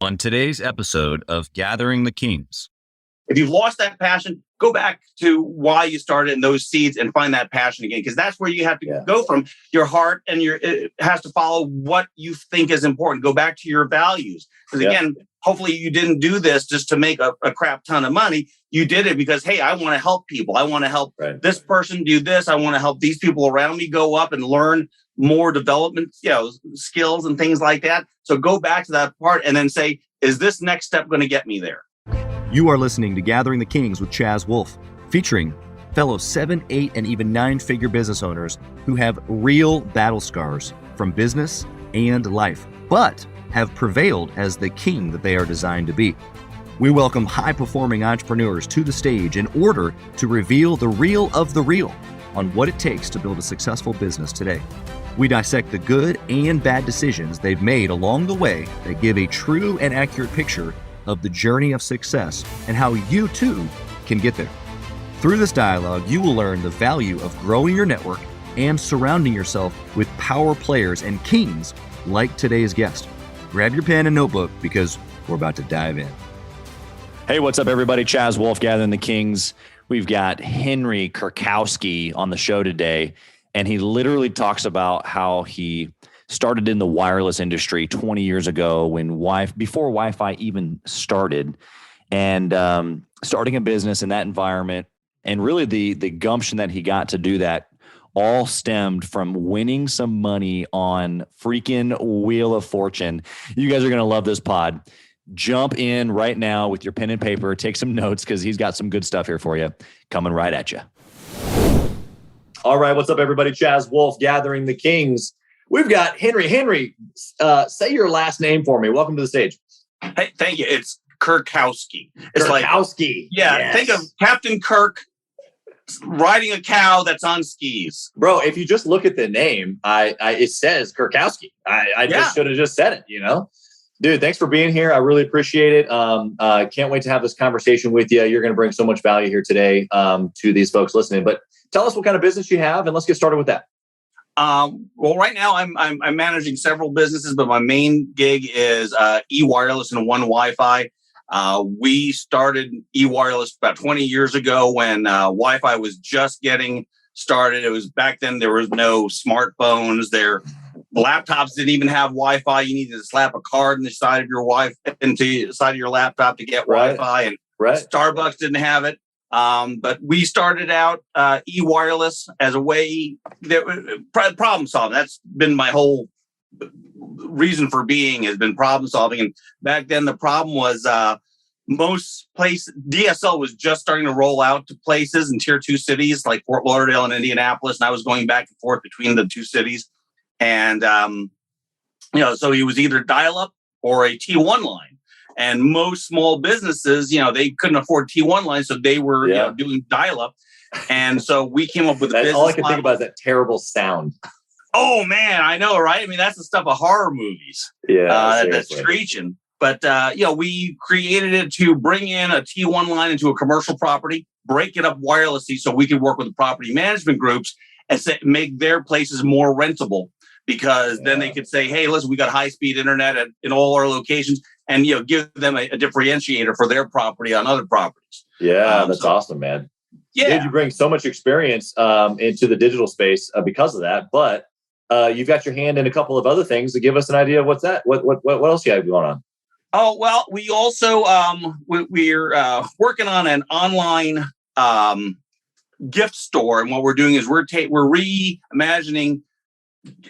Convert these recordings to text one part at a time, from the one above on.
On today's episode of Gathering the Kings. If you've lost that passion, go back to why you started in those seeds and find that passion again, because that's where you have to go from. Your heart and it has to follow what you think is important. Go back to your values. Because again, hopefully you didn't do this just to make a crap ton of money. You did it because, hey, I want to help people. I want to help this person do this. I want to help these people around me go up and learn more development, skills and things like that. So go back to that part and then say, is this next step going to get me there? You are listening to Gathering the Kings with Chaz Wolfe, featuring fellow 7, 8, and even 9-figure business owners who have real battle scars from business and life, but have prevailed as the king that they are designed to be. We welcome high-performing entrepreneurs to the stage in order to reveal the real of the real on what it takes to build a successful business today. We dissect the good and bad decisions they've made along the way that give a true and accurate picture of the journey of success and how you too can get there. Through this dialogue, you will learn the value of growing your network and surrounding yourself with power players and kings like today's guest. Grab your pen and notebook because we're about to dive in. Hey, what's up, everybody? Chaz Wolfe, Gathering the Kings. We've got Henry Kurkowski on the show today, and he literally talks about how he started in the wireless industry 20 years ago before Wi-Fi even started, and starting a business in that environment. And really the gumption that he got to do that all stemmed from winning some money on freaking Wheel of Fortune. You guys are going to love this pod. Jump in right now with your pen and paper, take some notes because he's got some good stuff here for you coming right at you. All right. What's up, everybody? Chaz Wolfe, Gathering the Kings. We've got Henry. Henry, say your last name for me. Welcome to the stage. Hey, thank you. It's Kurkowski. It's Kurkowski. Think of Captain Kirk riding a cow that's on skis. Bro, if you just look at the name, it says Kurkowski. I just should have just said it, Dude, thanks for being here. I really appreciate it. Can't wait to have this conversation with you. You're going to bring so much value here today to these folks listening. But tell us what kind of business you have, and let's get started with that. Well, right now I'm managing several businesses, but my main gig is Ewireless and One Wi-Fi. We started Ewireless about 20 years ago when Wi-Fi was just getting started. It was back then there was no smartphones. Laptops didn't even have Wi-Fi. You needed to slap a card into the side of your laptop to get Wi-Fi, and Starbucks didn't have it. But we started out Ewireless as a way that problem solving. That's been my whole reason for being, has been problem solving. And back then the problem was most places, DSL was just starting to roll out to places in tier 2 cities like Fort Lauderdale and Indianapolis. And I was going back and forth between the two cities. And, so it was either dial up or a T1 line. And most small businesses, they couldn't afford T1 lines, so they were doing dial-up. And so we came up with a business all I can think about is that terrible sound. Oh, man, I know, right? I mean, that's the stuff of horror movies. Yeah, that's screeching. But, we created it to bring in a T1 line into a commercial property, break it up wirelessly so we could work with the property management groups and make their places more rentable. Because then they could say, hey, listen, we got high-speed internet in all our locations, and give them a differentiator for their property on other properties. Yeah, that's awesome, man. Yeah, dude, you bring so much experience into the digital space because of that. But you've got your hand in a couple of other things to give us an idea of what's that. What else you have going on? Oh well, we also we're working on an online gift store, and what we're doing is we're reimagining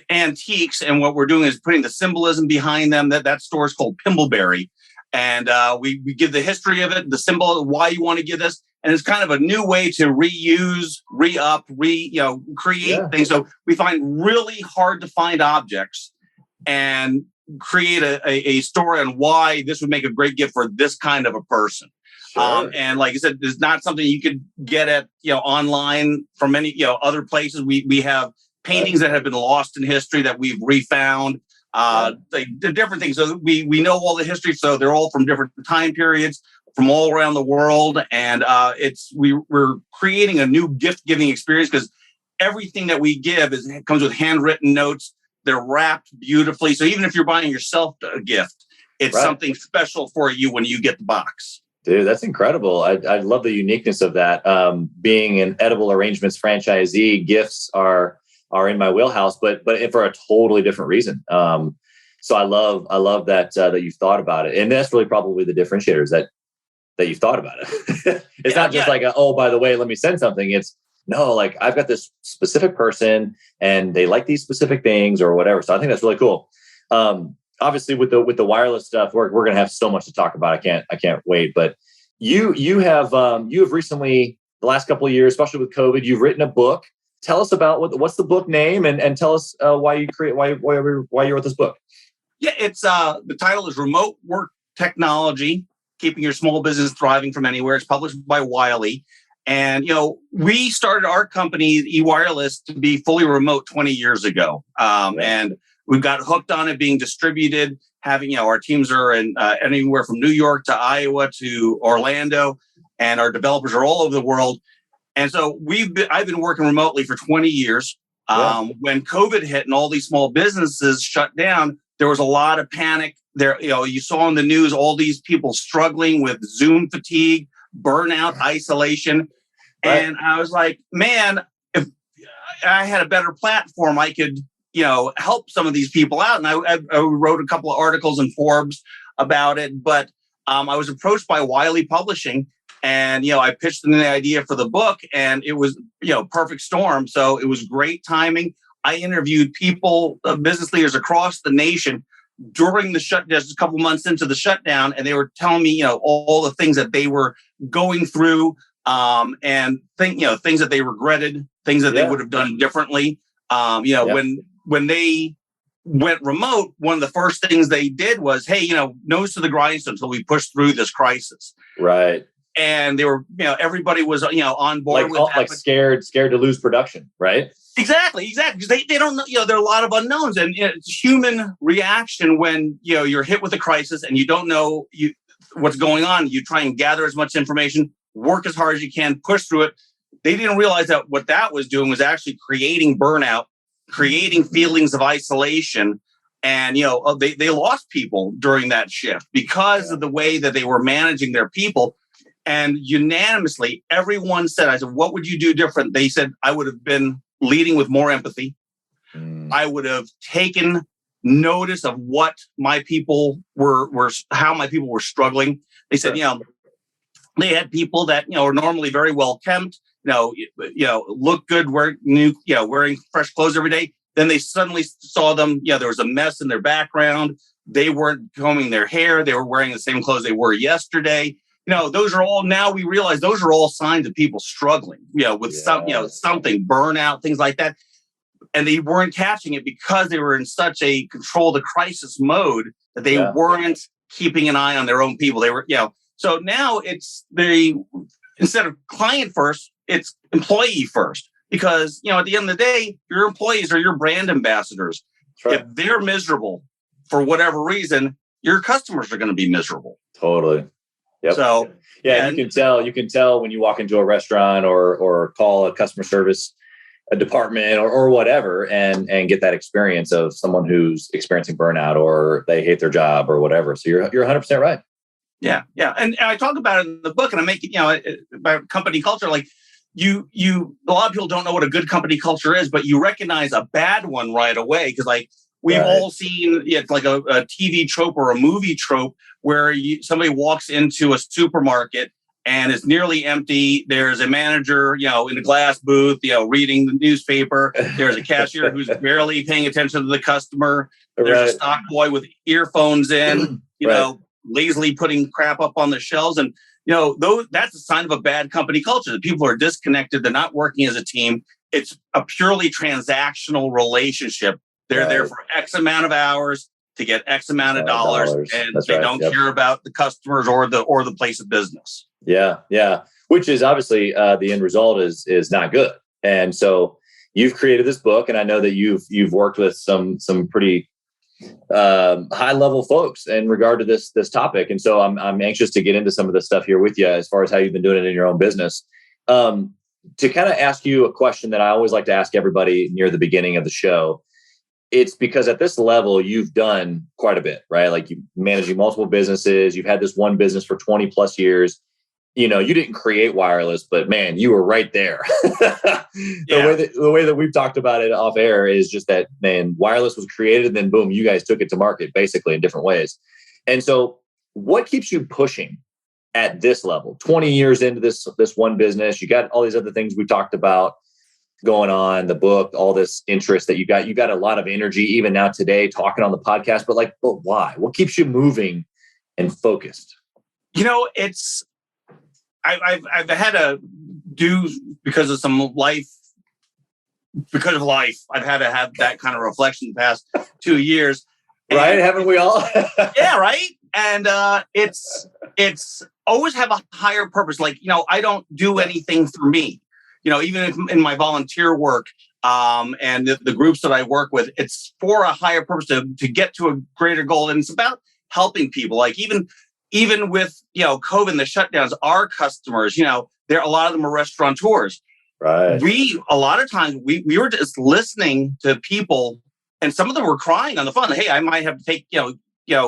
antiques, and what we're doing is putting the symbolism behind them. That store is called Pimbleberry, and we give the history of it, the symbol, why you want to give this, and it's kind of a new way to reuse, create things. So we find really hard to find objects and create a story on why this would make a great gift for this kind of a person. Sure. And like I said, it's not something you could get at online from any other places. We have paintings that have been lost in history that we've refound, the different things. So we know all the history, so they're all from different time periods from all around the world. And we're creating a new gift-giving experience because everything that we give comes with handwritten notes. They're wrapped beautifully. So even if you're buying yourself a gift, it's something special for you when you get the box. Dude, that's incredible. I love the uniqueness of that. Being an edible arrangements franchisee, gifts are in my wheelhouse, but for a totally different reason. So I love that you've thought about it, and that's really probably the differentiators that you've thought about it. It's not just like, oh, by the way, let me send something. It's no, like I've got this specific person and they like these specific things or whatever. So I think that's really cool. Obviously with the wireless stuff, we're going to have so much to talk about. I can't wait. But you have recently, the last couple of years, especially with COVID, you've written a book. Tell us about what's the book name and tell us why you wrote this book. Yeah, it's the title is Remote Work Technology, Keeping Your Small Business Thriving from Anywhere. It's published by Wiley. And, we started our company, Ewireless, to be fully remote 20 years ago. And we've got hooked on it being distributed, having, our teams are in anywhere from New York to Iowa to Orlando, and our developers are all over the world. And so I've been working remotely for 20 years. When COVID hit and all these small businesses shut down, there was a lot of panic there. You saw in the news, all these people struggling with Zoom fatigue, burnout, isolation. Right. And I was like, man, if I had a better platform, I could, help some of these people out. And I wrote a couple of articles in Forbes about it, but I was approached by Wiley Publishing, and, I pitched them the idea for the book, and it was, perfect storm. So it was great timing. I interviewed people, business leaders across the nation during the shutdown, just a couple months into the shutdown, and they were telling me, all the things that they were going through, and things that they regretted, things that they would have done differently. When they went remote, one of the first things they did was, hey, nose to the grindstone until we push through this crisis. Right. And they were, everybody was, on board with that. Like scared to lose production, right? Exactly. Because they don't know, there are a lot of unknowns, and it's human reaction when, you're hit with a crisis and you don't know what's going on. You try and gather as much information, work as hard as you can, push through it. They didn't realize that what that was doing was actually creating burnout, creating feelings of isolation. And, they lost people during that shift because of the way that they were managing their people. And unanimously, everyone said, I said, what would you do different? They said, I would have been leading with more empathy. I would have taken notice of what my people how my people were struggling. They said, they had people that, are normally very well kept, look good, wearing fresh clothes every day. Then they suddenly saw them, there was a mess in their background. They weren't combing their hair. They were wearing the same clothes they wore yesterday. Those are all, now we realize those are all signs of people struggling, with something, burnout, things like that. And they weren't catching it because they were in such a control the crisis mode that they weren't keeping an eye on their own people. They were, so now it's instead of client first, it's employee first, because, at the end of the day, your employees are your brand ambassadors. Right. If they're miserable for whatever reason, your customers are going to be miserable. Totally. Yep. So you can tell when you walk into a restaurant or call a customer service department or whatever, and get that experience of someone who's experiencing burnout or they hate their job or whatever. So you're 100% right. Yeah. And I talk about it in the book, and I make it, about company culture. Like a lot of people don't know what a good company culture is, but you recognize a bad one right away. Cause like we've all seen, it's like a TV trope or a movie trope where somebody walks into a supermarket and it's nearly empty. There's a manager, in a glass booth, reading the newspaper. There's a cashier who's barely paying attention to the customer. There's a stock boy with earphones in, lazily putting crap up on the shelves. And, that's a sign of a bad company culture. The people are disconnected. They're not working as a team. It's a purely transactional relationship. They're there for X amount of hours to get X amount of dollars, and they don't care about the customers or the place of business. Yeah. Which is obviously the end result is not good. And so you've created this book, and I know that you've worked with some pretty high level folks in regard to this topic. And so I'm anxious to get into some of this stuff here with you as far as how you've been doing it in your own business. To kind of ask you a question that I always like to ask everybody near the beginning of the show. it's because at this level, you've done quite a bit, right? Like you managing multiple businesses. You've had this one business for 20 plus years. You didn't create Ewireless, but man, you were right there. The way that we've talked about it off air is just that, man, Ewireless was created and then boom, you guys took it to market basically in different ways. And so what keeps you pushing at this level? 20 years into this one business, you got all these other things we talked about going on, the book, all this interest that you got a lot of energy even now today talking on the podcast, but why? What keeps you moving and focused? I've had to do because of life. I've had to have that kind of reflection the past 2 years. Right? Haven't we all? Yeah. Right. And it's always have a higher purpose. I don't do anything for me, even if in my volunteer work and the groups that I work with, it's for a higher purpose to get to a greater goal. And it's about helping people. Even with, COVID, the shutdowns, our customers, a lot of them are restaurateurs. Right. A lot of times we were just listening to people and some of them were crying on the phone. Hey, I might have to take,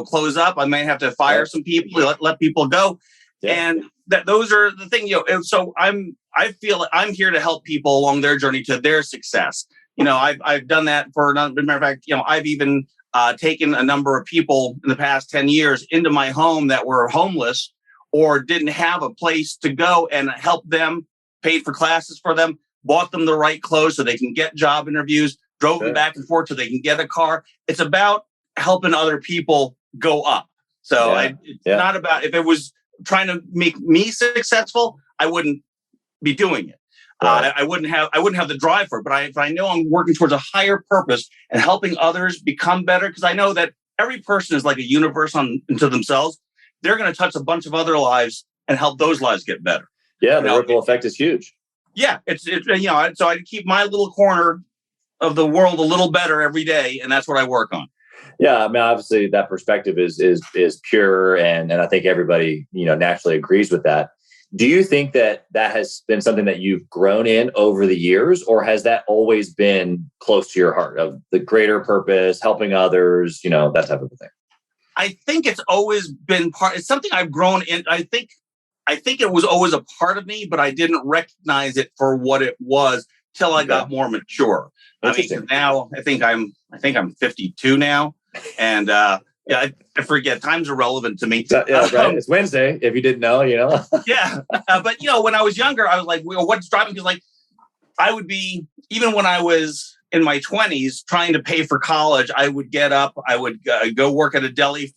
close up. I might have to fire some people, let people go. Yeah. And those are the things, and so I feel I'm here to help people along their journey to their success. I've done that for another matter of fact, I've even taken a number of people in the past 10 years into my home that were homeless or didn't have a place to go and help them, paid for classes for them, bought them the right clothes so they can get job interviews, drove them back and forth so they can get a car. It's about helping other people go up. So it's not about, if it was trying to make me successful, I wouldn't be doing it. Right. I wouldn't have the drive for it, but I know I'm working towards a higher purpose and helping others become better, because I know that every person is like a universe into themselves. They're going to touch a bunch of other lives and help those lives get better. Yeah, the ripple effect is huge. Yeah, it's so I keep my little corner of the world a little better every day, and that's what I work on. Yeah, I mean, obviously that perspective is pure, and I think everybody naturally agrees with that. Do you think that has been something that you've grown in over the years, or has that always been close to your heart, of the greater purpose, helping others, that type of thing? I think it's always been it's something I've grown in. I think it was always a part of me, but I didn't recognize it for what it was till I got more mature. I mean, now I think I'm 52 now, and I forget. Time's irrelevant to me. Right. It's Wednesday. If you didn't know, Yeah, but when I was younger, I was like, well, what's driving? Because I would be, even when I was in my 20s trying to pay for college, I would get up, I would go work at a deli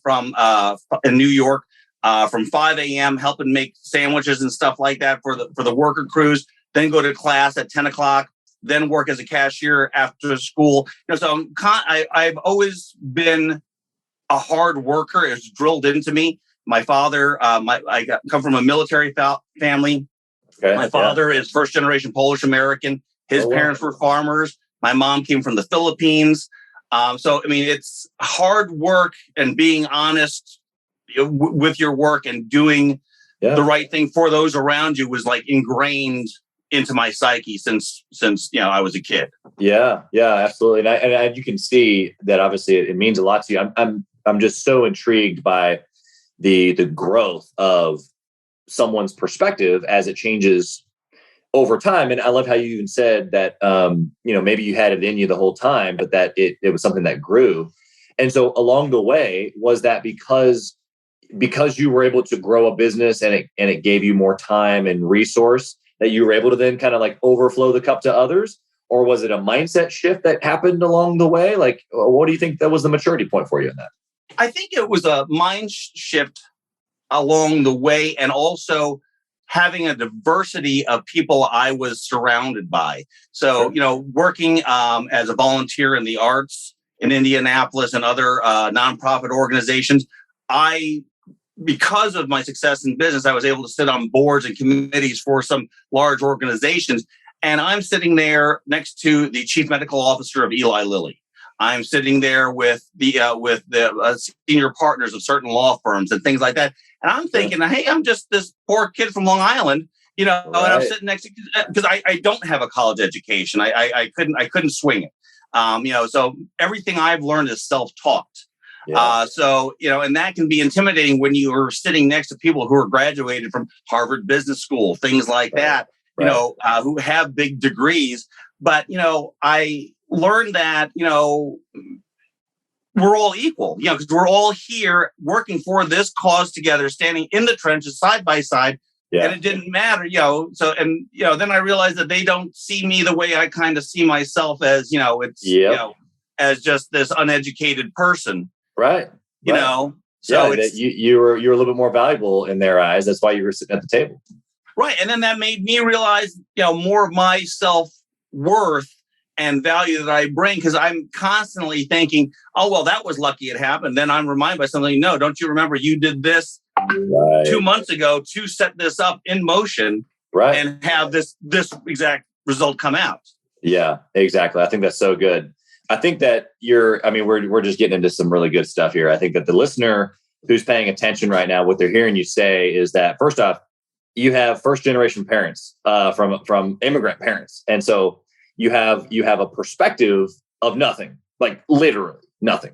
in New York from 5 a.m. helping make sandwiches and stuff like that for the worker crews. Then go to class at 10 o'clock. Then work as a cashier after school. So I've always been a hard worker. It's drilled into me. My father, I come from a military family. Okay, my father is first generation Polish American. His parents were farmers. My mom came from the Philippines. So, I mean, it's hard work and being honest with your work and doing the right thing for those around you was ingrained into my psyche since I was a kid. Yeah, absolutely. And you can see that obviously it means a lot to you. I'm just so intrigued by the growth of someone's perspective as it changes over time. And I love how you even said that, maybe you had it in you the whole time, but that it was something that grew. And so along the way, was that because you were able to grow a business and it gave you more time and resource that you were able to then kind of overflow the cup to others? Or was it a mindset shift that happened along the way? What do you think that was the maturity point for you in that? I think it was a mind shift along the way, and also having a diversity of people I was surrounded by. So, working as a volunteer in the arts in Indianapolis and other nonprofit organizations, because of my success in business, I was able to sit on boards and committees for some large organizations. And I'm sitting there next to the chief medical officer of Eli Lilly. I'm sitting there with the senior partners of certain law firms and things like that. And I'm thinking, hey, I'm just this poor kid from Long Island, and I'm sitting next to, because I don't have a college education. I couldn't swing it. So everything I've learned is self-taught. Yeah. And that can be intimidating when you are sitting next to people who are graduated from Harvard Business School, things like that, who have big degrees. But, I learned that, we're all equal, because we're all here working for this cause together, standing in the trenches side by side. Yeah. And it didn't matter, then I realized that they don't see me the way I kind of see myself as, as just this uneducated person. Right. So that you were a little bit more valuable in their eyes. That's why you were sitting at the table. Right. And then that made me realize, more of my self-worth and value that I bring, because I'm constantly thinking, oh, well, that was lucky it happened. Then I'm reminded by something, no, don't you remember you did this 2 months ago to set this up in motion and have this exact result come out. Yeah, exactly. I think that's so good. I think that we're just getting into some really good stuff here. I think that the listener who's paying attention right now, what they're hearing you say is that, first off, you have first generation parents from immigrant parents. And so you have a perspective of nothing, like literally nothing.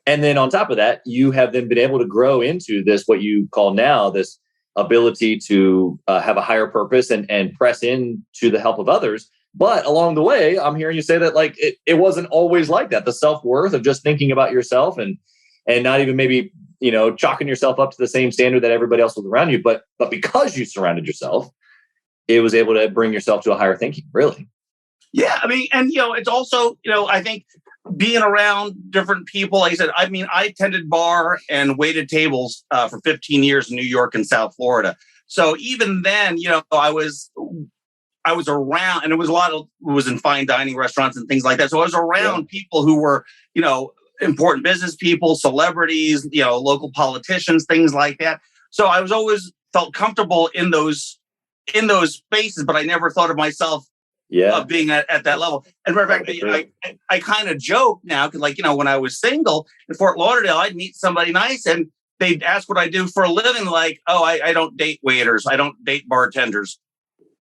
And then on top of that, you have then been able to grow into this, what you call now this ability to have a higher purpose and press into the help of others. But along the way, I'm hearing you say that like it wasn't always like that. The self-worth of just thinking about yourself and not even maybe, chalking yourself up to the same standard that everybody else was around you. But because you surrounded yourself, it was able to bring yourself to a higher thinking, really. Yeah. It's also, I think being around different people, like I said, I tended bar and waited tables for 15 years in New York and South Florida. So even then, I was around, and it was in fine dining restaurants and things like that. So I was around people who were, important business people, celebrities, local politicians, things like that. So I was always felt comfortable in those spaces, but I never thought of myself of being at that level. And matter of fact, I kind of joke now, because when I was single in Fort Lauderdale, I'd meet somebody nice and they'd ask what I do for a living. Like, oh, I don't date waiters. I don't date bartenders.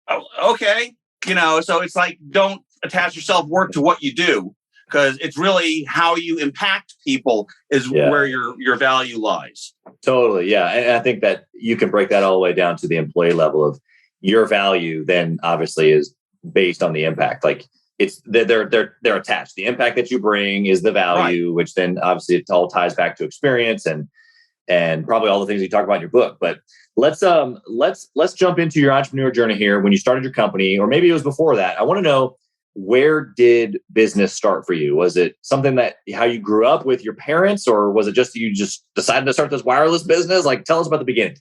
Oh, okay. So it's like, don't attach your self-worth to what you do, because it's really how you impact people is where your value lies. Totally. Yeah. And I think that you can break that all the way down to the employee level of your value, then obviously is based on the impact. Like they're attached. The impact that you bring is the value, which then obviously it all ties back to experience and probably all the things you talk about in your book. But let's jump into your entrepreneur journey here. When you started your company, or maybe it was before that, I want to know, where did business start for you? Was it something that how you grew up with your parents, or was it just you just decided to start this wireless business? Like, tell us about the beginning.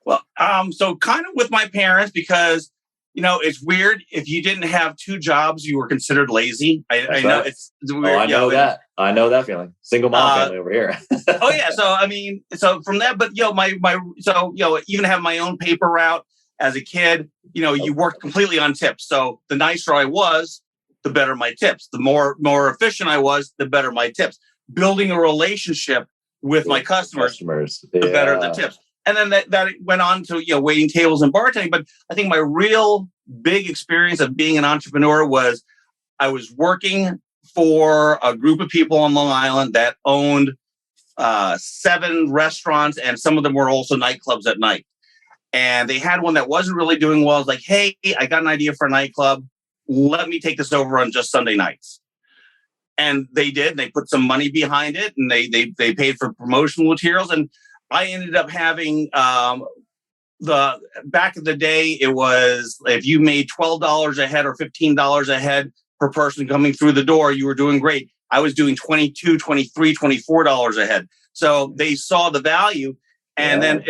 Well, so kind of with my parents, because it's weird. If you didn't have two jobs, you were considered lazy. I know it's weird. I know that. I know that feeling. Single mom family over here. Oh yeah. So from that, but even have my own paper route as a kid. You worked completely on tips. So the nicer I was, the better my tips. The more efficient I was, the better my tips. Building a relationship with my customers, the better the tips. And then that went on to, waiting tables and bartending. But I think my real big experience of being an entrepreneur was I was working for a group of people on Long Island that owned 7 restaurants, and some of them were also nightclubs at night. And they had one that wasn't really doing well. I was like, hey, I got an idea for a nightclub. Let me take this over on just Sunday nights. And they did. They put some money behind it, and they paid for promotional materials. And I ended up having back in the day, it was if you made $12 a head or $15 a head per person coming through the door, you were doing great. I was doing $22, $23, $24 a head. So they saw the value. And then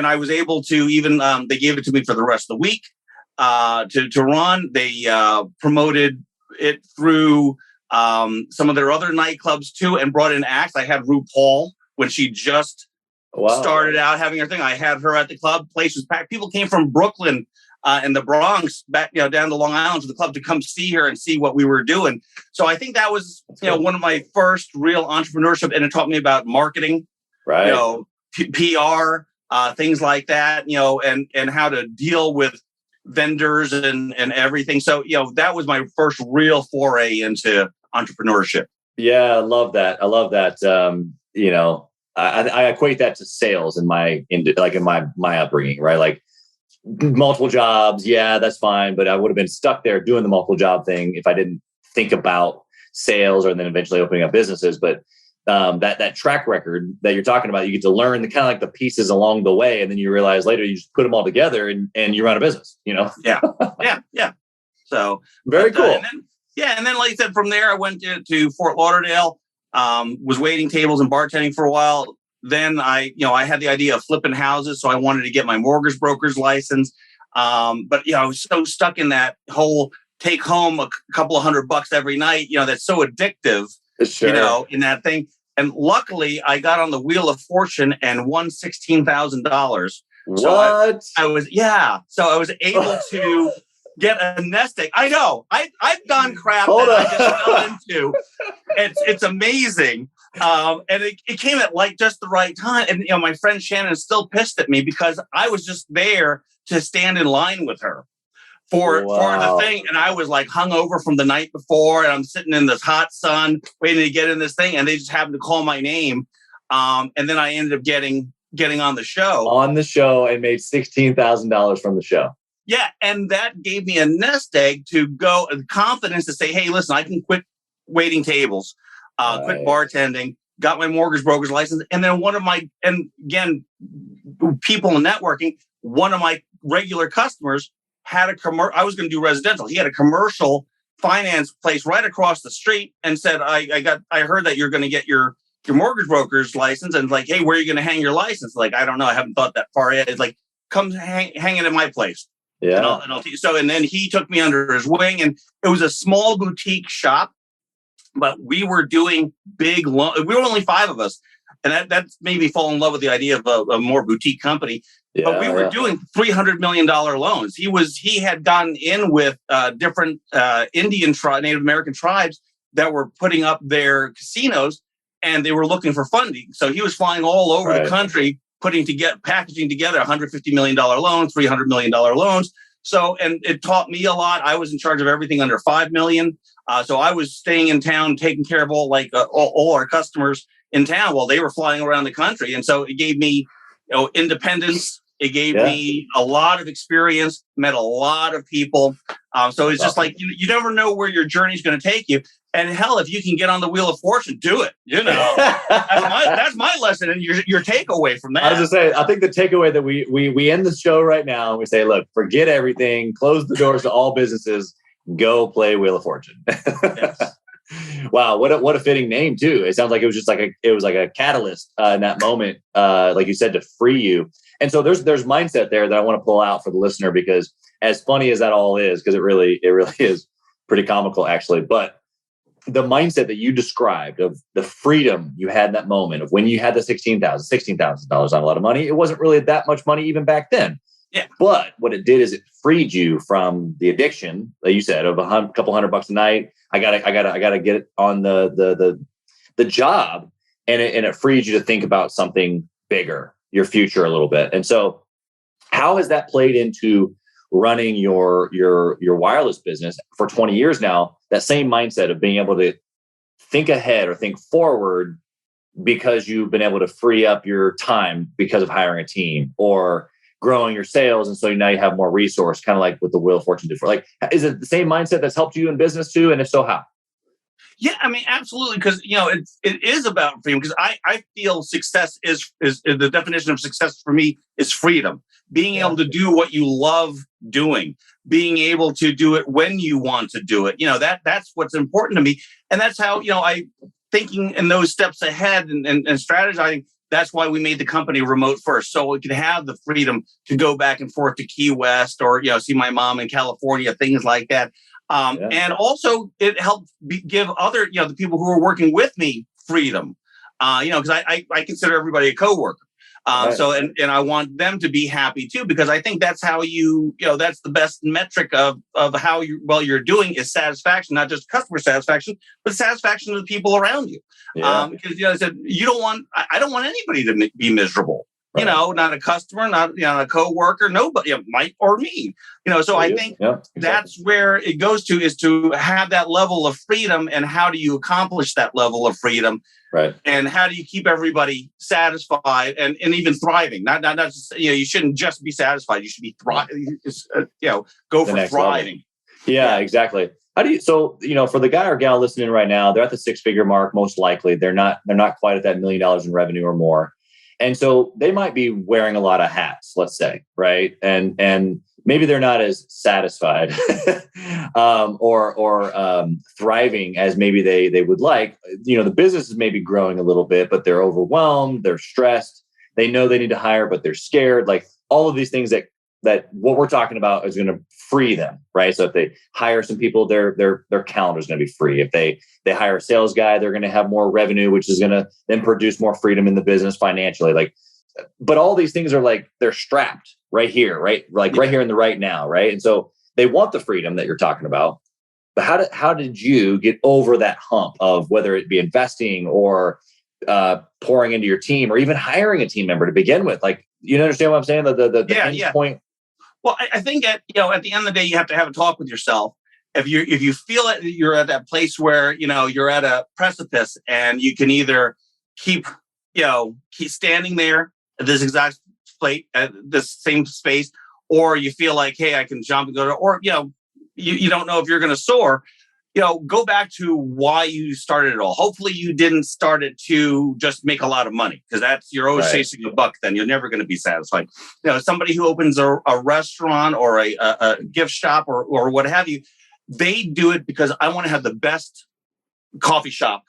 I was able to even they gave it to me for the rest of the week to run. They promoted it through some of their other nightclubs too, and brought in acts. I had RuPaul when she just started out having her thing. I had her at the club. Place was packed. People came from Brooklyn and the Bronx back, down to Long Island to the club to come see her and see what we were doing. So I think that was, one of my first real entrepreneurship, and it taught me about marketing, right? PR, things like that, and how to deal with vendors and everything. So, that was my first real foray into entrepreneurship. Yeah, I love that. I love that. I equate that to sales in my upbringing, right? Like multiple jobs. Yeah, that's fine. But I would have been stuck there doing the multiple job thing if I didn't think about sales or then eventually opening up businesses. But that track record that you're talking about, you get to learn the kind of like the pieces along the way. And then you realize later you just put them all together and you run a business, Yeah. So very cool. And then like I said, from there, I went to Fort Lauderdale, was waiting tables and bartending for a while. Then I had the idea of flipping houses. So I wanted to get my mortgage broker's license. But I was so stuck in that whole take home a couple of $100 every night, that's so addictive, sure. In that thing. And luckily I got on the Wheel of Fortune and won $16,000. What? I was able to get a nest egg. I know. I've done crap that I just fell into. It's amazing. And it came at like just the right time. And my friend Shannon is still pissed at me because I was just there to stand in line with her for the thing. And I was like hungover from the night before, and I'm sitting in this hot sun waiting to get in this thing, and they just happened to call my name. And then I ended up getting on the show. On the show, and made $16,000 from the show. Yeah, and that gave me a nest egg to go, confidence to say, hey, listen, I can quit waiting tables, quit bartending, got my mortgage broker's license. And then people in networking, one of my regular customers had I was going to do residential. He had a commercial finance place right across the street and said, I heard that you're going to get your mortgage broker's license. And like, hey, where are you going to hang your license? Like, I don't know. I haven't thought that far yet. It's like, come hang it at my place. Yeah. And then he took me under his wing, and it was a small boutique shop, but we were doing big loans. We were only 5 of us. And that made me fall in love with the idea of a more boutique company. Yeah, but we were doing $300 million loans. He had gotten in with different Native American tribes that were putting up their casinos, and they were looking for funding. So he was flying all over the country, packaging together $150 million loans, $300 million loans. So, and it taught me a lot. I was in charge of everything under $5 million. So I was staying in town, taking care of all our customers in town while they were flying around the country. And so it gave me, independence. It gave me a lot of experience, met a lot of people. So it's just like, you never know where your journey is going to take you. And hell, if you can get on the Wheel of Fortune, do it. That's my lesson, and your takeaway from that. I was just saying, I think the takeaway that we end the show right now, and we say, look, forget everything, close the doors to all businesses, go play Wheel of Fortune. Yes. Wow, what a fitting name too. It sounds like it was just like a catalyst in that moment, like you said, to free you. And so there's mindset there that I want to pull out for the listener, because as funny as that all is, because it really is pretty comical actually, but the mindset that you described of the freedom you had in that moment of when you had the $16,000, not a lot of money. It wasn't really that much money even back then. Yeah. But what it did is it freed you from the addiction that you said of a couple $100 a night. I gotta get on the job, and it freed you to think about something bigger, your future a little bit. And so, how has that played into running your wireless business for 20 years now? That same mindset of being able to think ahead or think forward because you've been able to free up your time because of hiring a team or growing your sales. And so now you have more resource, kind of like what the Wheel of Fortune did for. Like, is it the same mindset that's helped you in business too? And if so, how? Yeah, I mean, absolutely. Because, it is about freedom, because I feel success is the definition of success for me is freedom. Being able to do what you love doing, being able to do it when you want to do it. That's what's important to me. And that's how, I thinking in those steps ahead and strategizing. That's why we made the company remote first. So we could have the freedom to go back and forth to Key West or, see my mom in California, things like that. And also it helped give other, the people who are working with me freedom, because I consider everybody a coworker. So, and I want them to be happy too, because I think that's how that's the best metric of how you're doing is satisfaction, not just customer satisfaction, but satisfaction of the people around you. Because I said, I don't want anybody to be miserable. you know, not a customer, not, you know, a coworker, nobody, you know, Mike or me, you know. So I think that's where it goes to, is to have that level of freedom. And how do you accomplish that level of freedom? Right. And how do you keep everybody satisfied and even thriving? Not just, you know, you shouldn't just be satisfied. You should be thriving, you know, go for thriving. Yeah, exactly. How do you, so, you know, for the guy or gal listening right now, they're at the 6-figure mark, most likely. They're not quite at that $1 million in revenue or more. And so they might be wearing a lot of hats, let's say, right? And maybe they're not as satisfied or thriving as maybe they would like. You know, the business is maybe growing a little bit, but they're overwhelmed, they're stressed, they know they need to hire, but they're scared. Like all of these things that what we're talking about is going to free them, right? So if they hire some people, their calendar is going to be free. If they hire a sales guy, they're going to have more revenue, which is going to then produce more freedom in the business financially. Like, but all these things are like, they're strapped right here, right? Like right here in the right now, right? And so they want the freedom that you're talking about. But how did you get over that hump of whether it be investing or pouring into your team or even hiring a team member to begin with? Like, you understand what I'm saying? The point. Well, I think at the end of the day, you have to have a talk with yourself. If you feel it, you're at that place where, you know, you're at a precipice and you can either keep standing there at this exact plate at this same space, or you feel like, hey, I can jump and go to, or, you know, you don't know if you're going to soar. You know, go back to why you started it all. Hopefully you didn't start it to just make a lot of money, because you're always chasing a buck. Then you're never going to be satisfied. You know, somebody who opens a restaurant or a gift shop or what have you, they do it because I want to have the best coffee shop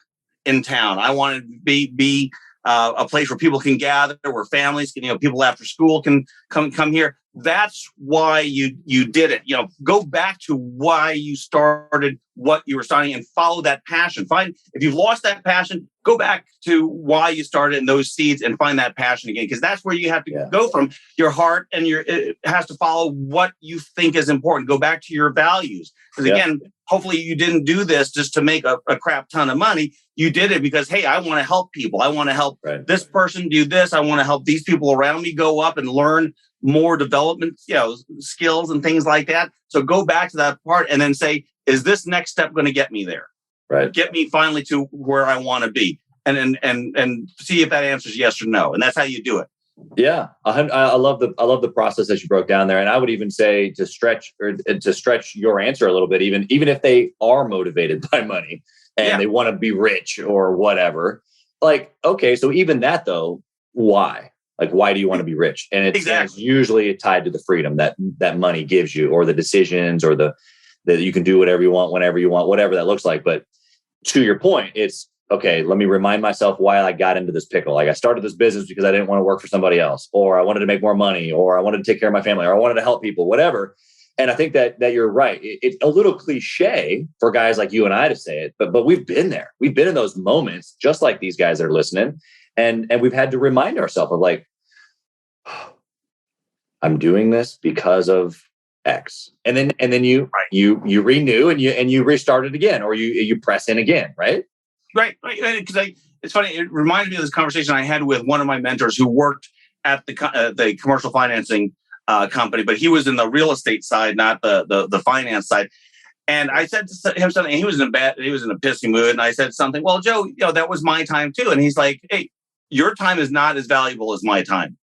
in town. I want to be a place where people can gather, where families can, you know, people after school can come here. That's why you did it. You know, go back to why you started what you were starting and follow that passion. If you've lost that passion, go back to why you started in those seeds and find that passion again, because that's where you have to go from your heart, and it has to follow what you think is important. Go back to your values. Because again, hopefully you didn't do this just to make a crap ton of money. You did it because, hey, I want to help people. I want to help this person do this. I want to help these people around me go up and learn more development, you know, skills and things like that. So go back to that part and then say, is this next step going to get me there? Right. Get me finally to where I want to be, and see if that answers yes or no. And that's how you do it. Yeah. I love the process that you broke down there. And I would even say to stretch your answer a little bit, even if they are motivated by money and they want to be rich or whatever, like, okay, so even that though, why? Like, why do you want to be rich? And it's usually tied to the freedom that money gives you, or the decisions, or that you can do whatever you want, whenever you want, whatever that looks like. But to your point, it's okay. Let me remind myself why I got into this pickle. Like, I started this business because I didn't want to work for somebody else, or I wanted to make more money, or I wanted to take care of my family, or I wanted to help people, whatever. And I think that you're right. It's a little cliche for guys like you and I to say it, but we've been there. We've been in those moments, just like these guys that are listening. And we've had to remind ourselves of like, I'm doing this because of X. And then you renew and you restart it again, or you press in again, right? Right. Because it's funny. It reminded me of this conversation I had with one of my mentors who worked at the commercial financing company, but he was in the real estate side, not the finance side. And I said to him something, and he was in a pissy mood. And I said something, well, Joe, you know, that was my time too. And he's like, hey, your time is not as valuable as my time.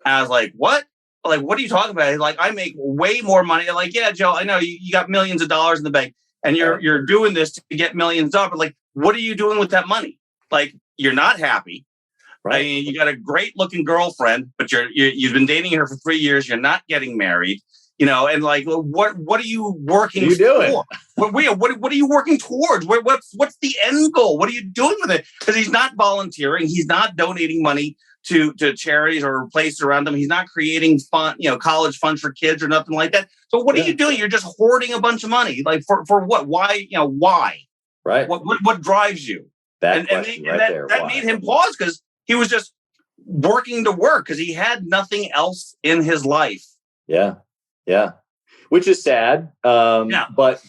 And I was like, what? Like, what are you talking about? He's like, I make way more money. I'm like, yeah, Joe, I know you got millions of dollars in the bank and you're doing this to get millions of dollars. But like, what are you doing with that money? Like, you're not happy. Right. I mean, you got a great looking girlfriend, but you've been dating her for 3 years. You're not getting married, you know, and like, what are you working for? What are you working towards? What's the end goal? What are you doing with it? Because he's not volunteering. He's not donating money to charities or places around them. He's not creating fund, you know, college funds for kids or nothing like that. So what are you doing? You're just hoarding a bunch of money. Like for what? Why? You know, why? Right. What drives you? That made him pause, because he was just working to work because he had nothing else in his life. Yeah. Yeah. Which is sad. But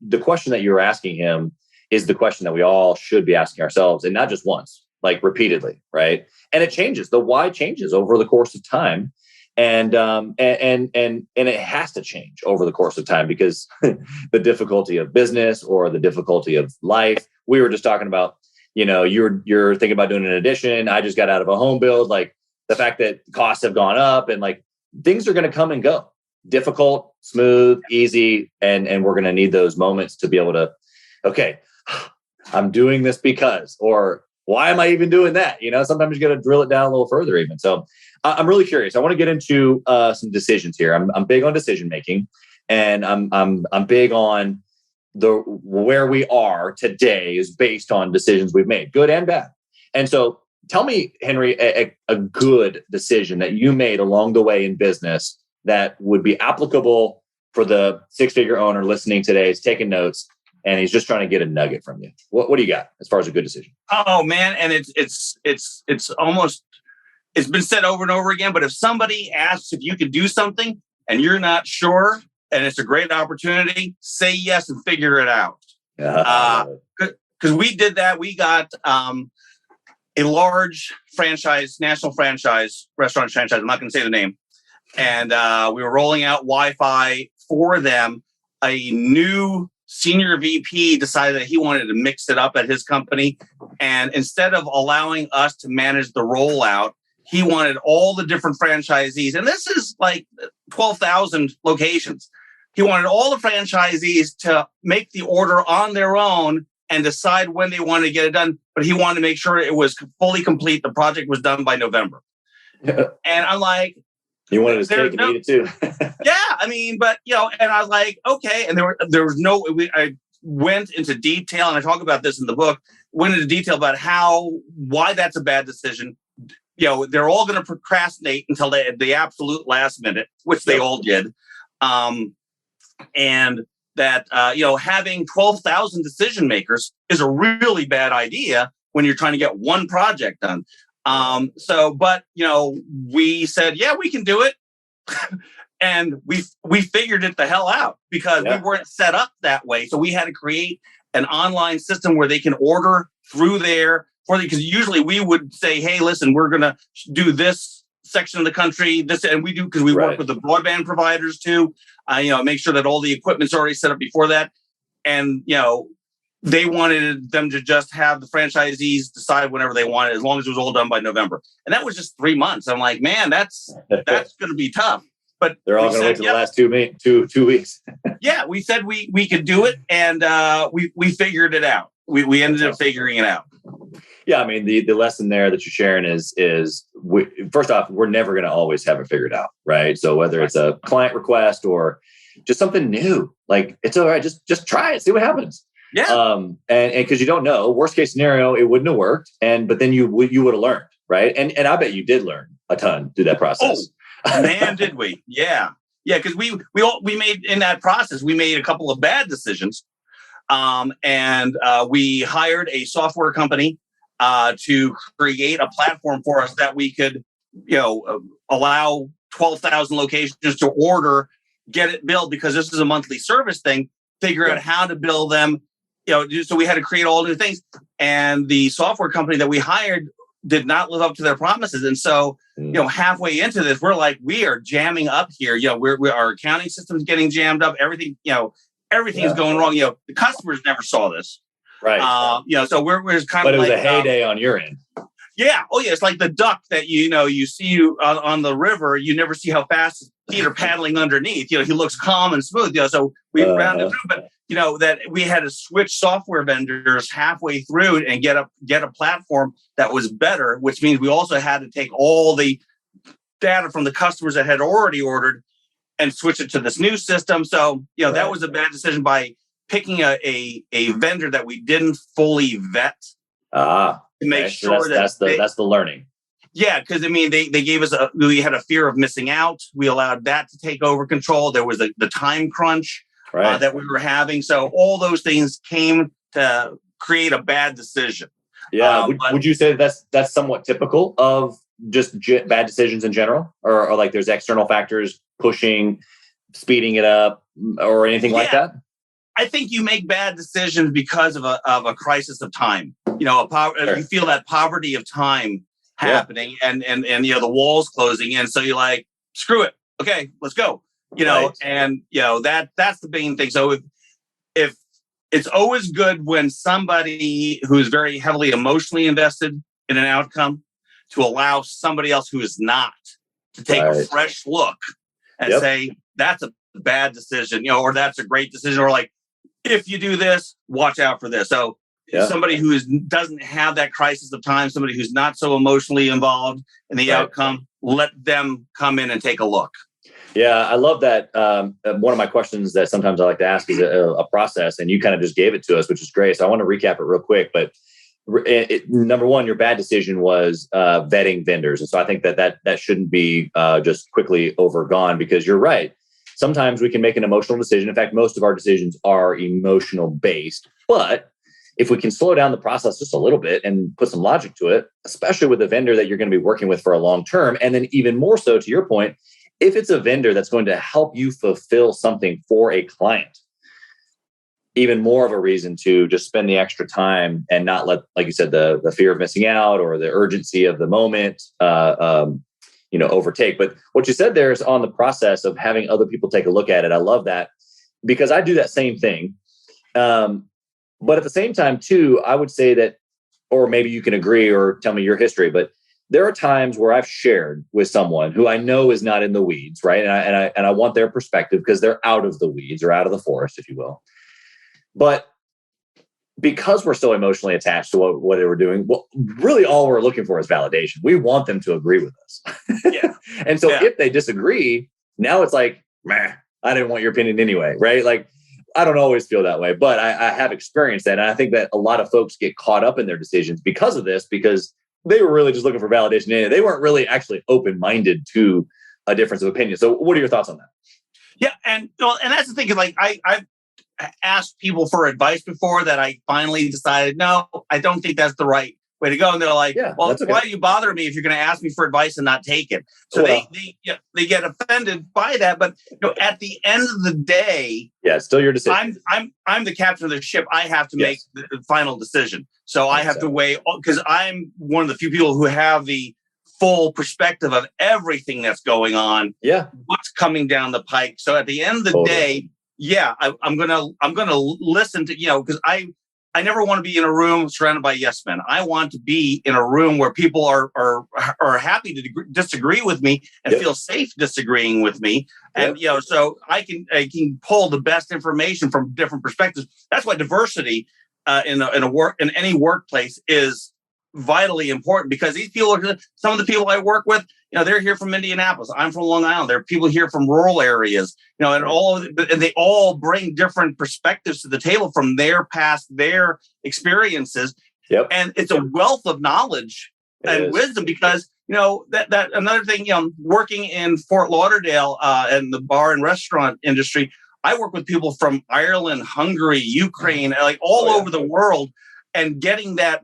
the question that you're asking him is the question that we all should be asking ourselves, and not just once, like repeatedly, right? And it changes. The why changes over the course of time. And it has to change over the course of time because the difficulty of business or the difficulty of life. We were just talking about, you're thinking about doing an addition. I just got out of a home build. Like the fact that costs have gone up and like things are going to come and go. Difficult, smooth, easy, and we're going to need those moments to be able to, okay, I'm doing this because, or why am I even doing that? Sometimes you got to drill it down a little further even. So I'm really curious. I want to get into some decisions here. I'm big on decision making, and I'm big on where we are today is based on decisions we've made, good and bad. And so tell me, Henry, a good decision that you made along the way in business that would be applicable for the six-figure owner listening today, is taking notes, and he's just trying to get a nugget from you. What do you got as far as a good decision? Oh man, and it's almost, it's been said over and over again. But if somebody asks if you could do something and you're not sure, and it's a great opportunity, say yes and figure it out. Because we did that. We got a large franchise, national franchise, restaurant franchise. I'm not going to say the name. And we were rolling out Wi-Fi for them. A new senior VP decided that he wanted to mix it up at his company. And instead of allowing us to manage the rollout, he wanted all the different franchisees. And this is like 12,000 locations. He wanted all the franchisees to make the order on their own and decide when they wanted to get it done. But he wanted to make sure it was fully complete. The project was done by November. And I'm like, you wanted his cake and eat it too. Yeah, I mean, but and I was like, okay. And there was no. I went into detail, and I talk about this in the book. Went into detail about why that's a bad decision. They're all going to procrastinate until the absolute last minute, which they all did. And that having 12,000 decision makers is a really bad idea when you're trying to get one project done. But we said, yeah, we can do it. And we figured it the hell out because we weren't set up that way. So we had to create an online system where they can order through there because usually we would say, hey, listen, we're going to do this section of the country, and we do because we work with the broadband providers too. Make sure that all the equipment's already set up before that. And, they wanted them to just have the franchisees decide whenever they wanted, as long as it was all done by November. And that was just 3 months. I'm like, man, that's going to be tough. But they're all going to wait till the last 2 weeks. Yeah, we said we could do it, and we figured it out. We ended up figuring it out. Yeah, I mean, the lesson there that you're sharing is first off, we're never going to always have it figured out, right? So whether it's a client request or just something new, like it's all right, just try it, see what happens. Yeah. And because you don't know, worst case scenario, it wouldn't have worked. But then you would have learned, right? And I bet you did learn a ton through that process. Oh, man, did we? Yeah. Yeah. Because we made in that process, we made a couple of bad decisions. And we hired a software company to create a platform for us that we could, allow 12,000 locations to order, get it billed, because this is a monthly service thing, figure out how to bill them. So we had to create all new things. And the software company that we hired did not live up to their promises. And so, halfway into this, we're like, we are jamming up here. Our accounting system's getting jammed up. Everything, everything's going wrong. The customers never saw this. Right. So we're kind but of it was a heyday on your end. Yeah. Oh, yeah. It's like the duck that, you see on the river. You never see how fast his feet are paddling underneath. He looks calm and smooth. So we rounded through, but that we had to switch software vendors halfway through and get a platform that was better, which means we also had to take all the data from the customers that had already ordered and switch it to this new system. So, that was a bad decision by picking a vendor that we didn't fully vet. To make sure that's the learning. Yeah, because they gave us we had a fear of missing out. We allowed that to take over control. There was the time crunch that we were having. So all those things came to create a bad decision. Yeah, would you say that's somewhat typical of just bad decisions in general, or like there's external factors pushing, speeding it up, or anything like that? I think you make bad decisions because of a crisis of time. you feel that poverty of time happening, and the walls closing in. So you're like, screw it. Okay, let's go. And that's the main thing. So if it's always good when somebody who's very heavily emotionally invested in an outcome to allow somebody else who is not to take a fresh look and say, that's a bad decision, or that's a great decision, or like, if you do this, watch out for this. So somebody who doesn't have that crisis of time, somebody who's not so emotionally involved in the outcome, let them come in and take a look. Yeah, I love that. One of my questions that sometimes I like to ask is a process, and you kind of just gave it to us, which is great. So I want to recap it real quick. But number one, your bad decision was vetting vendors. And so I think that shouldn't be just quickly overgone, because you're right. Sometimes we can make an emotional decision. In fact, most of our decisions are emotional based. But if we can slow down the process just a little bit and put some logic to it, especially with a vendor that you're going to be working with for a long term, and then even more so, to your point, if it's a vendor that's going to help you fulfill something for a client, even more of a reason to just spend the extra time and not let, like you said, the fear of missing out or the urgency of the moment, overtake. But what you said there is on the process of having other people take a look at it. I love that, because I do that same thing. But at the same time, too, I would say that, or maybe you can agree or tell me your history, but there are times where I've shared with someone who I know is not in the weeds, right? And I want their perspective because they're out of the weeds or out of the forest, if you will. But because we're so emotionally attached to what they were doing, well, really all we're looking for is validation. We want them to agree with us. And so if they disagree, now it's like, meh, I didn't want your opinion anyway, right? Like, I don't always feel that way, but I have experienced that. And I think that a lot of folks get caught up in their decisions because of this, because they were really just looking for validation. And they weren't really actually open-minded to a difference of opinion. So what are your thoughts on that? Yeah. And that's the thing. Like I've asked people for advice before that I finally decided, no, I don't think that's the right way to go. And they're like, well, why do you bother me if you're going to ask me for advice and not take it? So they get offended by that. But at the end of the day, it's still your decision. I'm the captain of the ship. I have to make the final decision. So I have to weigh, because I'm one of the few people who have the full perspective of everything that's going on. What's coming down the pike. So at the end of the day, I'm gonna listen to, because I never want to be in a room surrounded by yes men. I want to be in a room where people are happy to disagree with me and feel safe disagreeing with me. And so I can pull the best information from different perspectives. That's why diversity in any workplace is vitally important, because these people some of the people I work with, they're here from Indianapolis. I'm from Long Island. There are people here from rural areas, and they all bring different perspectives to the table from their past, their experiences. And it's a wealth of knowledge and wisdom, because, that another thing, working in Fort Lauderdale in the bar and restaurant industry, I work with people from Ireland, Hungary, Ukraine, like all over the world, and getting that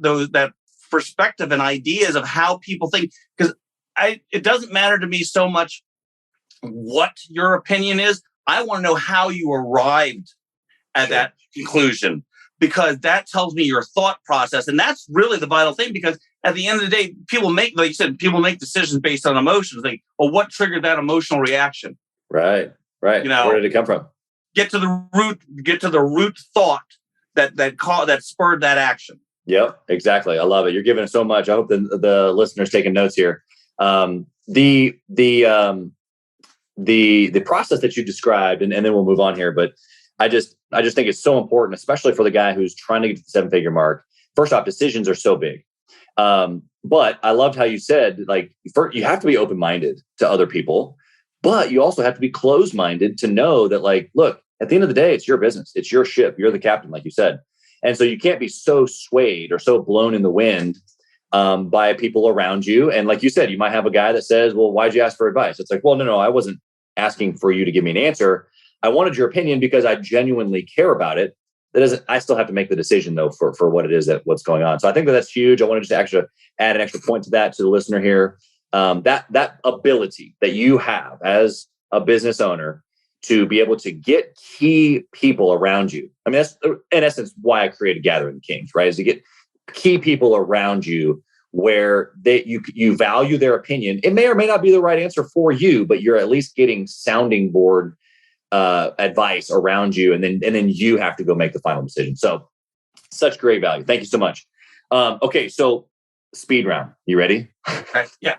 perspective and ideas of how people think, because it doesn't matter to me so much what your opinion is. I want to know how you arrived at that conclusion, because that tells me your thought process. And that's really the vital thing, because at the end of the day, people make, like you said, people make decisions based on emotions. Like, well, what triggered that emotional reaction? Right. Where did it come from? Get to the root thought that spurred that action. Yep, exactly. I love it. You're giving us so much. I hope the listeners taking notes here. The process that you described, and then we'll move on here. But I just think it's so important, especially for the guy who's trying to get to the 7-figure mark. First off, decisions are so big. But I loved how you said, like, you have to be open-minded to other people, but you also have to be closed-minded to know that, like, look, at the end of the day, it's your business. It's your ship. You're the captain, like you said. And so you can't be so swayed or so blown in the wind by people around you. And like you said, you might have a guy that says, well, why'd you ask for advice? It's like, well, no, I wasn't asking for you to give me an answer. I wanted your opinion because I genuinely care about it. I still have to make the decision, though, for what it is what's going on. So I think that's huge. I want to just actually add an extra point to that, to the listener here. That ability that you have as a business owner to be able to get key people around you. I mean, that's in essence why I created Gathering the Kings, right? Is to get key people around you where you value their opinion. It may or may not be the right answer for you, but you're at least getting sounding board advice around you, and then you have to go make the final decision. So such great value. Thank you so much. Okay, so speed round. You ready? Okay. Yeah.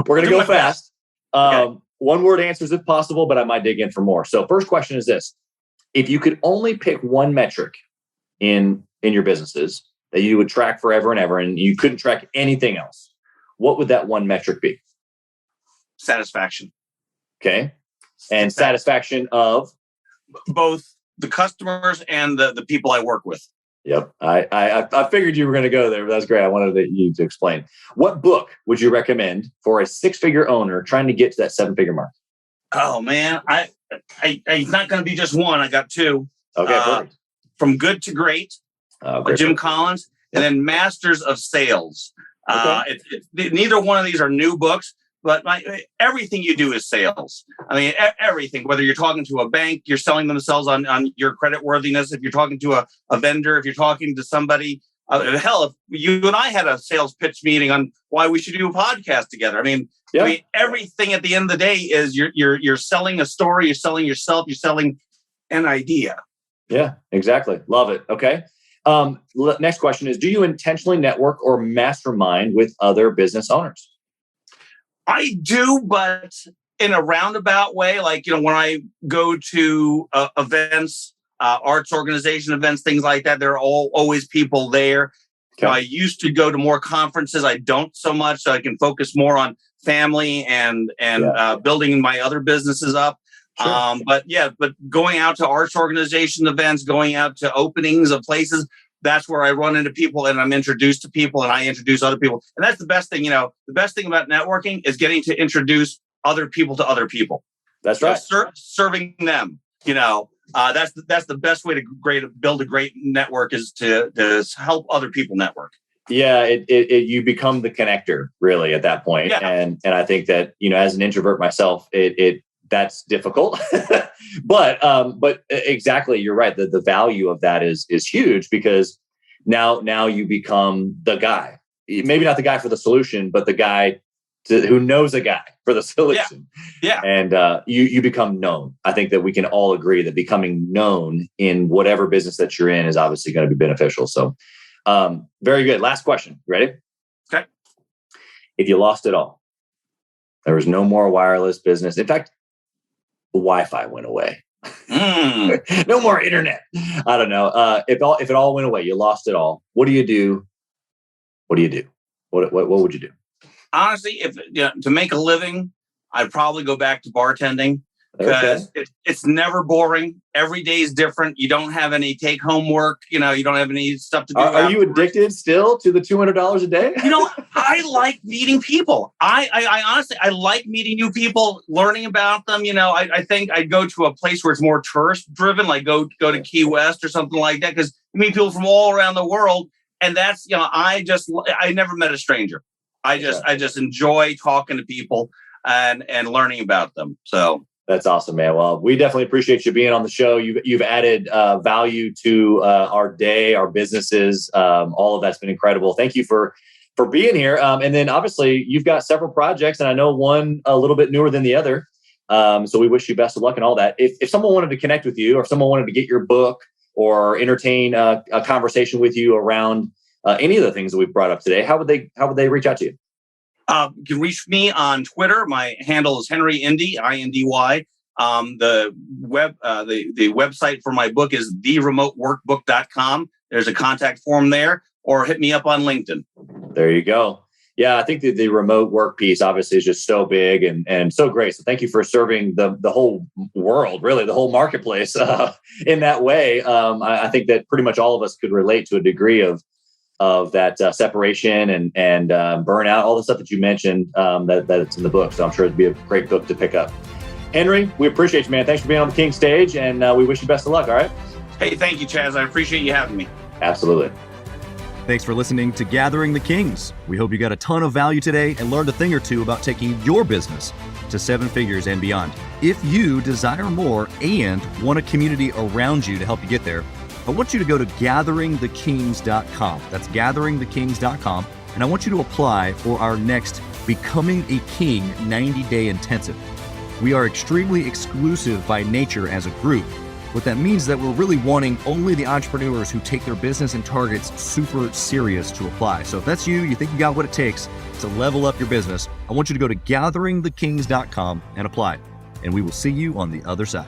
We're gonna go fast. Okay. One word answers if possible, but I might dig in for more. So first question is this: if you could only pick one metric in your businesses that you would track forever and ever, and you couldn't track anything else, what would that one metric be? Satisfaction. Okay. And satisfaction of both the customers and the people I work with. Yep. I figured you were going to go there, but that's great. I wanted you to explain. What book would you recommend for a 6-figure owner trying to get to that 7-figure mark? Oh man, it's not going to be just one. I got two. Okay, perfect. From Good to Great, Jim Collins, and then Masters of Sales. Okay. Neither one of these are new books, but everything you do is sales. I mean, everything, whether you're talking to a bank, you're selling themselves on your credit worthiness. If you're talking to a vendor, if you're talking to somebody, hell, if you and I had a sales pitch meeting on why we should do a podcast together. I mean, everything at the end of the day is you're selling a story, you're selling yourself, you're selling an idea. Yeah, exactly. Love it. Okay. Next question is, do you intentionally network or mastermind with other business owners? I do, but in a roundabout way. Like, when I go to events, arts organization events, things like that, there are always people there. Okay. I used to go to more conferences. I don't so much, so I can focus more on family and building my other businesses up. Sure. But going out to arts organization events, going out to openings of places, that's where I run into people and I'm introduced to people and I introduce other people. And that's the best thing, the best thing about networking is getting to introduce other people to other people. That's right. Serving them, that's the best way to build a great network is to help other people network. Yeah, you become the connector really at that point. Yeah. And I think that, as an introvert myself, that's difficult, but exactly, you're right. The value of that is huge because now you become the guy, maybe not the guy for the solution, but the guy who knows a guy for the solution. Yeah. And you become known. I think that we can all agree that becoming known in whatever business that you're in is obviously going to be beneficial. So very good. Last question. You ready? Okay. If you lost it all, there was no more wireless business. In fact, Wi-Fi went away. No more internet. I don't know. If it all went away, you lost it all. What do you do? What would you do? Honestly, if to make a living, I'd probably go back to bartending because it's never boring. Every day is different. You don't have any take-home work. You don't have any stuff to do. Are you addicted still to the $200 a day? I like meeting people. I honestly, I like meeting new people, learning about them. I think I'd go to a place where it's more tourist-driven, like go to Key West or something like that, because you meet people from all around the world, and that's I never met a stranger. I just enjoy talking to people and learning about them. So. That's awesome, man. Well, we definitely appreciate you being on the show. You've added value to our day, our businesses. All of that's been incredible. Thank you for being here. And then obviously you've got several projects, and I know one a little bit newer than the other. So we wish you best of luck and all that. If someone wanted to connect with you, or if someone wanted to get your book or entertain a conversation with you around any of the things that we've brought up today, how would they reach out to you? You can reach me on Twitter. My handle is Henry Indy, INDY. The website for my book is theremoteworkbook.com. There's a contact form there, or hit me up on LinkedIn. There you go. Yeah, I think the remote work piece obviously is just so big and so great. So thank you for serving the whole world, really, the whole marketplace in that way. I think that pretty much all of us could relate to a degree of that separation and burnout, all the stuff that you mentioned that it's in the book. So I'm sure it'd be a great book to pick up. Henry, we appreciate you, man. Thanks for being on the King stage, and we wish you best of luck. All right. Hey, thank you, Chaz. I appreciate you having me. Absolutely. Thanks for listening to Gathering the Kings. We hope you got a ton of value today and learned a thing or two about taking your business to 7 figures and beyond. If you desire more and want a community around you to help you get there, I want you to go to gatheringthekings.com. That's gatheringthekings.com. And I want you to apply for our next Becoming a King 90-day intensive. We are extremely exclusive by nature as a group. What that means is that we're really wanting only the entrepreneurs who take their business and targets super serious to apply. So if that's you, you think you got what it takes to level up your business, I want you to go to gatheringthekings.com and apply. And we will see you on the other side.